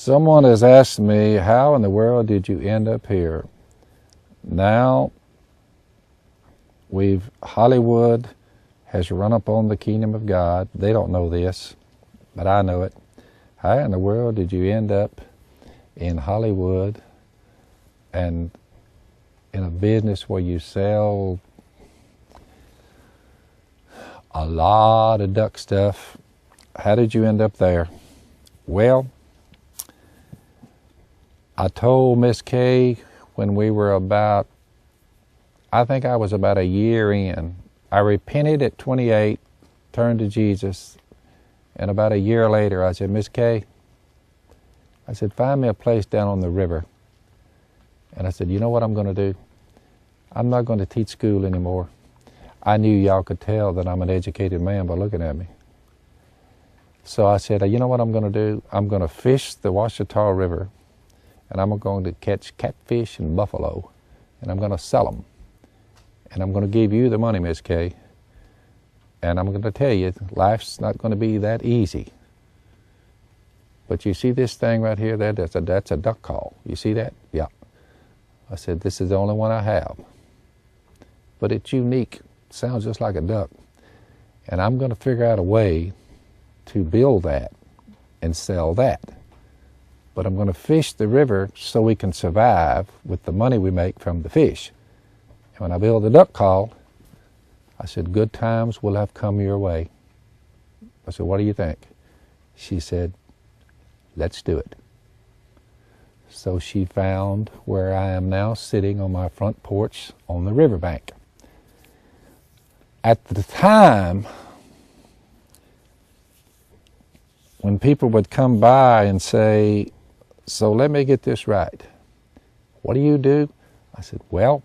Someone has asked me, how in the world did you end up here? Now, Hollywood has run up on the kingdom of God. They don't know this, but I know it. How in the world did you end up in Hollywood and in a business where you sell a lot of duck stuff? How did you end up there? Well, I told Miss Kay when we were I think I was about a year in. I repented at 28, turned to Jesus, and about a year later I said, Miss Kay, I said, find me a place down on the river. And I said, you know what I'm going to do? I'm not going to teach school anymore. I knew y'all could tell that I'm an educated man by looking at me. So I said, you know what I'm going to do? I'm going to fish the Ouachita River, and I'm going to catch catfish and buffalo, and I'm going to sell them. And I'm going to give you the money, Miss Kay. And I'm going to tell you, life's not going to be that easy. But you see this thing right here? That's a duck call. You see that? Yeah. I said, this is the only one I have. But it's unique. It sounds just like a duck. And I'm going to figure out a way to build that and sell that. But I'm going to fish the river so we can survive with the money we make from the fish. And when I build the duck call, I said, good times will have come your way. I said, what do you think? She said, let's do it. So she found where I am now sitting on my front porch on the riverbank. At the time, when people would come by and say, so let me get this right. What do you do? I said, well,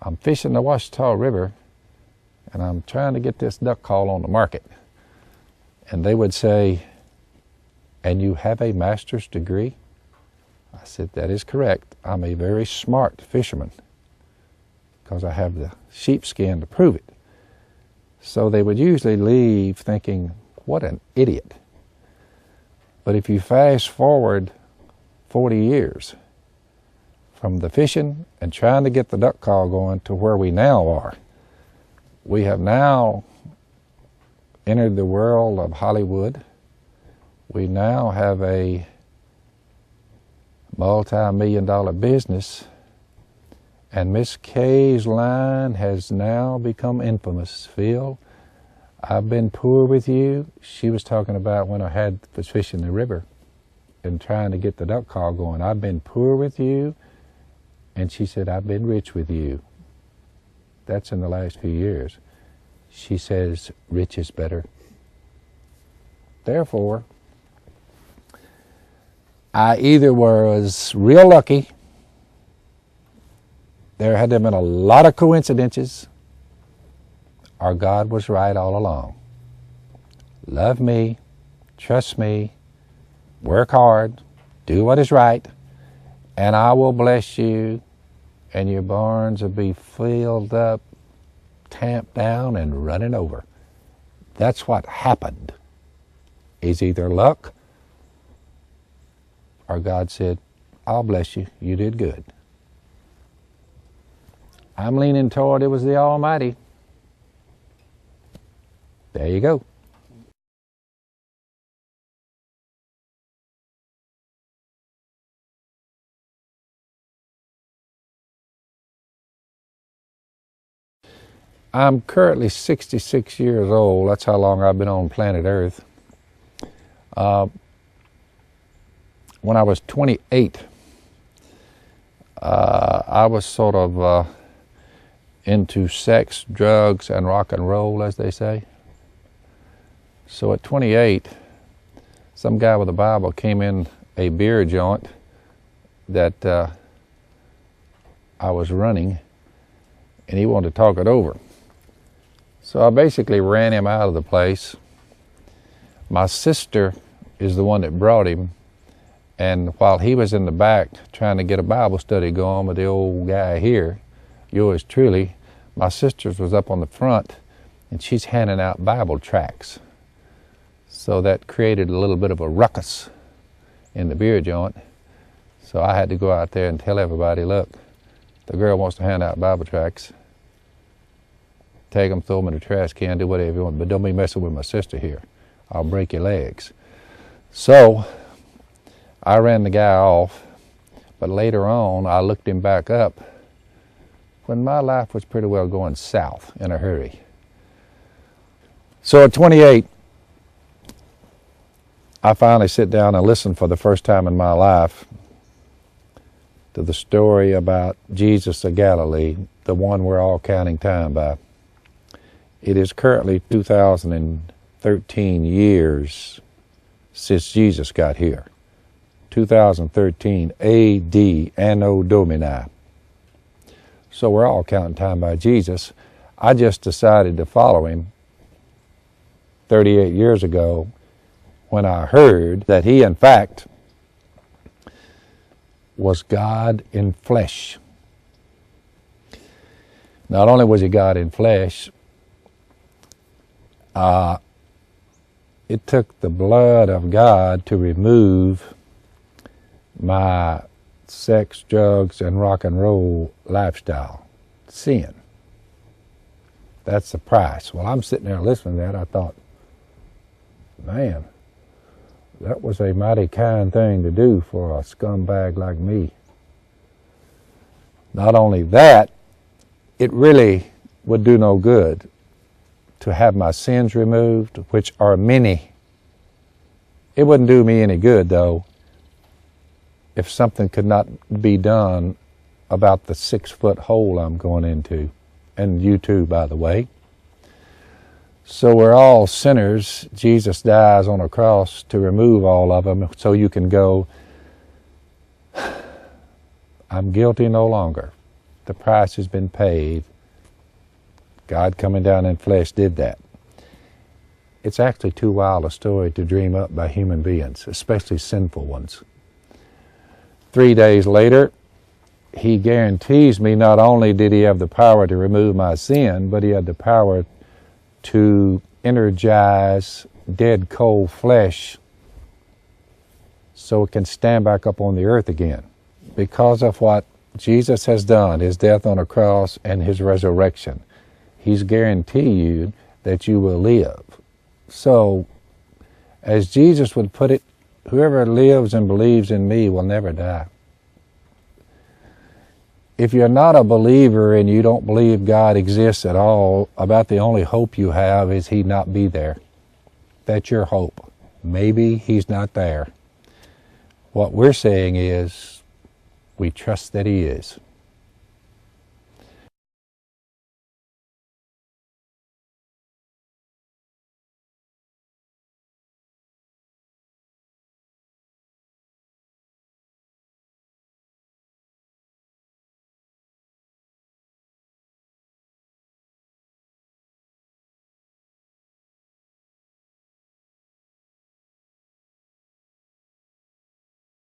I'm fishing the Ouachita River and I'm trying to get this duck call on the market. And they would say, and you have a master's degree? I said, that is correct. I'm a very smart fisherman because I have the sheepskin to prove it. So they would usually leave thinking, what an idiot. But if you fast forward 40 years from the fishing and trying to get the duck call going to where we now are, we have now entered the world of Hollywood. We now have a multi-million-dollar business, and Miss Kay's line has now become infamous. Phil, I've been poor with you. She was talking about when I was fishing the river and trying to get the duck call going. I've been poor with you, and she said, I've been rich with you. That's in the last few years. She says, rich is better. Therefore, I either was real lucky, there had been a lot of coincidences, or God was right all along. Love me, trust me, work hard, do what is right, and I will bless you, and your barns will be filled up, tamped down, and running over. That's what happened. Is either luck or God said, I'll bless you, you did good. I'm leaning toward it was the Almighty. There you go. I'm currently 66 years old. That's how long I've been on planet Earth. When I was 28, I was sort of into sex, drugs, and rock and roll, as they say. So at 28, some guy with a Bible came in a beer joint that I was running, and he wanted to talk it over. So I basically ran him out of the place. My sister is the one that brought him, and while he was in the back trying to get a Bible study going with the old guy here, yours truly, my sister's was up on the front, and she's handing out Bible tracts. So that created a little bit of a ruckus. in the beer joint. So I had to go out there and tell everybody, look, the girl wants to hand out Bible tracts. Take them, throw them in the trash can, do whatever you want, but don't be messing with my sister here. I'll break your legs. So I ran the guy off, but later on I looked him back up when my life was pretty well going south in a hurry. So at 28, I finally sit down and listen for the first time in my life to the story about Jesus of Galilee, the one we're all counting time by. It is currently 2013 years since Jesus got here. 2013 A.D. Anno Domini. So we're all counting time by Jesus. I just decided to follow him 38 years ago when I heard that he, in fact, was God in flesh. Not only was he God in flesh, it took the blood of God to remove my sex, drugs, and rock and roll lifestyle. Sin. That's the price. Well, I'm sitting there listening to that. I thought, man, that was a mighty kind thing to do for a scumbag like me. Not only that, it really would do no good to have my sins removed, which are many. It wouldn't do me any good, though, if something could not be done about the 6-foot hole I'm going into. And you too, by the way. So we're all sinners. Jesus dies on a cross to remove all of them so you can go, I'm guilty no longer. The price has been paid. God coming down in flesh did that. It's actually too wild a story to dream up by human beings, especially sinful ones. 3 days later, he guarantees me not only did he have the power to remove my sin, but he had the power to energize dead, cold flesh so it can stand back up on the earth again. Because of what Jesus has done, his death on a cross and his resurrection, he's guaranteed you that you will live. So, as Jesus would put it, whoever lives and believes in me will never die. If you're not a believer and you don't believe God exists at all, about the only hope you have is he not be there. That's your hope. Maybe he's not there. What we're saying is, we trust that he is.